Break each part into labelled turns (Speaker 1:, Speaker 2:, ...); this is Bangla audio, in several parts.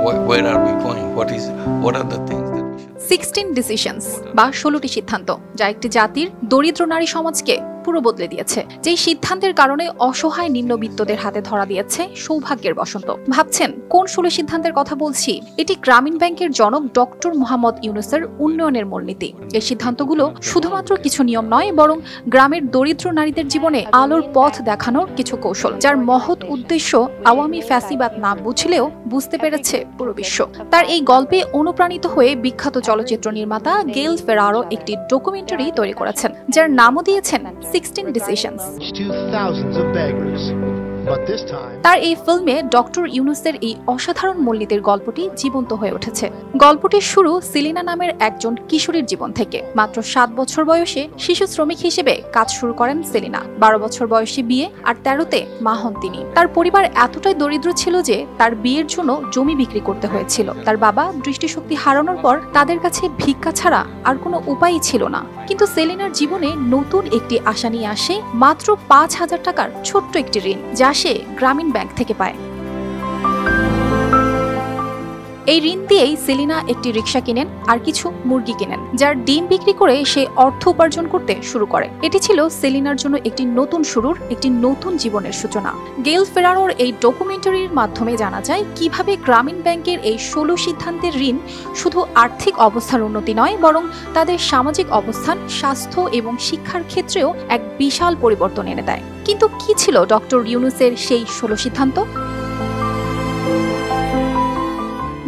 Speaker 1: where are we going, what are the things that we should
Speaker 2: 16 decisions বা 16টি সিদ্ধান্ত যা একটি জাতির দরিদ্র নারী সমাজকে পুরো বদলে দিয়েছে, যেই সিদ্ধান্তের কারণে অসহায় নিম্নবিত্তদের হাতে ধরা দিয়েছে সৌভাগ্যের বসন্ত। ভাবছেন কোন 16 সিদ্ধান্তের কথা বলছি? এটি গ্রামীণ ব্যাংকের জনক ডক্টর মোহাম্মদ ইউনূসের উন্নয়নের মূলনীতি। এই সিদ্ধান্তগুলো শুধুমাত্র কিছু নিয়ম নয়, বরং গ্রামের দরিদ্র নারীদের জীবনে আলোর পথ দেখানোর কিছু কৌশল, যার মহৎ উদ্দেশ্য আওয়ামী ফ্যাসিবাদ না বুঝলেও বুঝতে পেরেছে পুরো বিশ্ব। তার এই গল্পে অনুপ্রাণিত হয়ে বিখ্যাত চলচ্চিত্র নির্মাতা গেল ফেরারো একটি ডকুমেন্টারি তৈরি করেছেন, যার নামও দিয়েছেন 16 ডিসিশনস। তার এই ফিল্মে ডক্টর ইউনূসের এই অসাধারণ মূলনীতির গল্পটি জীবন্ত হয়ে উঠেছে। গল্পটির শুরু সেলিনা নামের একজন কিশোরীর জীবন থেকে। মাত্র 7 বছর বয়সে শিশু শ্রমিক হিসেবে কাজ শুরু করেন সেলিনা। 12 বছর বয়সে বিয়ে, আর 13তে মা হন তিনি। তার পরিবার এতটাই দরিদ্র ছিল যে তার বিয়ের জন্য জমি বিক্রি করতে হয়েছিল। তার বাবা দৃষ্টিশক্তি হারানোর পর তাদের কাছে ভিক্ষা ছাড়া আর কোনো উপায়ই ছিল না। কিন্তু সেলিনার জীবনে নতুন একটি আশা নিয়ে আসে মাত্র 5,000 টাকার ছোট্ট একটি ঋণ, যা সে গ্রামীণ ব্যাংক থেকে পায়। এই ঋণ দিয়েই সেলিনা একটি রিকশা কিনেন আর কিছু মুরগি কিনেন, যার ডিম বিক্রি করে সে অর্থ উপার্জন করতে শুরু করে। এটি ছিল সেলিনার জন্য একটি নতুন শুরুর, একটি নতুন জীবনের সূচনা। গেল ফেরারোর এই ডকুমেন্টারির মাধ্যমে জানা যায় কিভাবে গ্রামীণ ব্যাংকের এই 16 সিদ্ধান্তের ঋণ শুধু আর্থিক অবস্থার উন্নতি নয়, বরং তাদের সামাজিক অবস্থান, স্বাস্থ্য এবং শিক্ষার ক্ষেত্রেও এক বিশাল পরিবর্তন এনে দেয়। কিন্তু কি ছিল ডক্টর ইউনূসের সেই 16 সিদ্ধান্ত?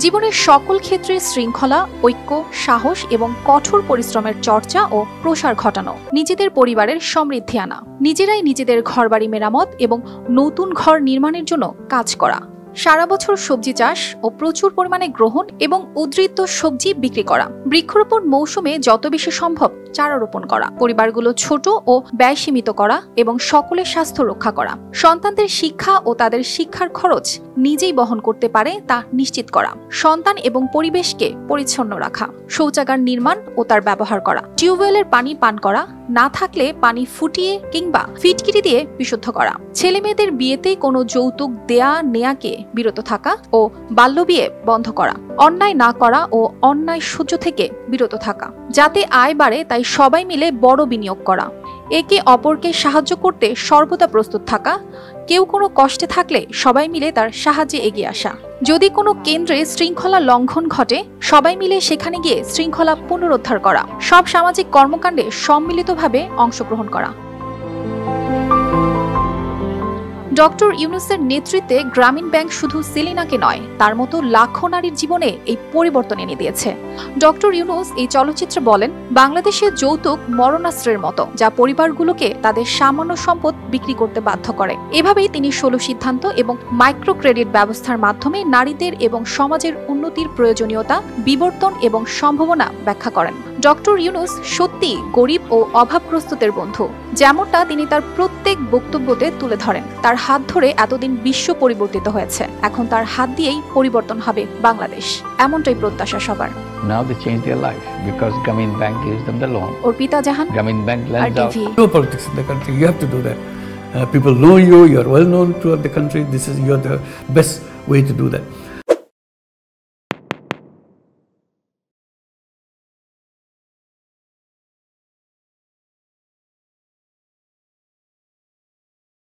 Speaker 2: জীবনের সকল ক্ষেত্রে শৃঙ্খলা, ঐক্য, সাহস এবং কঠোর পরিশ্রমের চর্চা ও প্রসার ঘটানো, নিজেদের পরিবারের সমৃদ্ধি আনা, নিজেরাই নিজেদের ঘরবাড়ি মেরামত এবং নতুন ঘর নির্মাণের জন্য কাজ করা, সারা বছর সবজি চাষ ও প্রচুর পরিমাণে গ্রহণ এবং উদ্বৃত্ত সবজি বিক্রি করা, বৃক্ষরোপণ মৌসুমে যত বেশি সম্ভব চারা রোপণ করা, পরিবারগুলো ছোট ও ব্যয় সীমিত করা এবং সকলের স্বাস্থ্য রক্ষা করা, সন্তানদের শিক্ষা ও তাদের শিক্ষার খরচ নিজেই বহন করতে পারে তা নিশ্চিত করা, সন্তান এবং পরিবেশকে পরিচ্ছন্ন রাখা, শৌচাগার নির্মাণ ও তার ব্যবহার করা, টিউবওয়েলের পানি পান করা, না থাকলে পানি ফুটিয়ে কিংবা ফিটকিরি দিয়ে বিশুদ্ধ করা, ছেলে মেয়েদের বিয়েতে কোনো যৌতুক দেয়া নেয়াকে বিরত থাকা ও বাল্যবিয়ে বন্ধ করা, অন্যায় না করা ও অন্যায় সহ্য থেকে বিরত থাকা, যাতে আয় বাড়ে তাই সবাই মিলে বড় বিনিয়োগ করা, একে অপরকে সাহায্য করতে সর্বদা প্রস্তুত থাকা, কেউ কোনো কষ্টে থাকলে সবাই মিলে তার সাহায্যে এগিয়ে আসা, যদি কোনো কেন্দ্রে শৃঙ্খলা লঙ্ঘন ঘটে সবাই মিলে সেখানে গিয়ে শৃঙ্খলা পুনরুদ্ধার করা, সব সামাজিক কর্মকাণ্ডে সম্মিলিতভাবে অংশগ্রহণ করা। ডক্টর ইউনূসের নেতৃত্বে গ্রামীণ ব্যাংক শুধু সেলিনাকে নয়, তার মতো লাখো নারীর জীবনে এই পরিবর্তন এনে দিয়েছে। ডক্টর ইউনূস এই চলচ্চিত্রে বলেন, বাংলাদেশের যৌতুক মরণাস্ত্রের মতো, যা পরিবারগুলোকে তাদের সামান্য সম্পদ বিক্রি করতে বাধ্য করে। এভাবেই তিনি 16 সিদ্ধান্ত এবং মাইক্রো ক্রেডিট ব্যবস্থার মাধ্যমে নারীদের এবং সমাজের উন্নতির প্রয়োজনীয়তা, বিবর্তন এবং সম্ভাবনা ব্যাখ্যা করেন। ডক্টর ইউনূস সত্যি গরিব ও অভাবগ্রস্তদের বন্ধু, যেমনটা তিনি তার প্রত্যেক বক্তব্যতে তুলে ধরেন। তার হাত ধরে এতদিন বিশ্ব পরিবর্তিত হয়েছে, এখন তার হাত দিয়েই পরিবর্তন হবে বাংলাদেশ, এমনটাই প্রত্যাশা সবার।
Speaker 3: Now they change their life because Grameen Bank gives them the loan.
Speaker 2: Arpita Jahan,
Speaker 3: Grameen Bank lends out.
Speaker 4: No politics in the country. You have to do that. People know you. You are well known throughout the country. You are the best way to do that.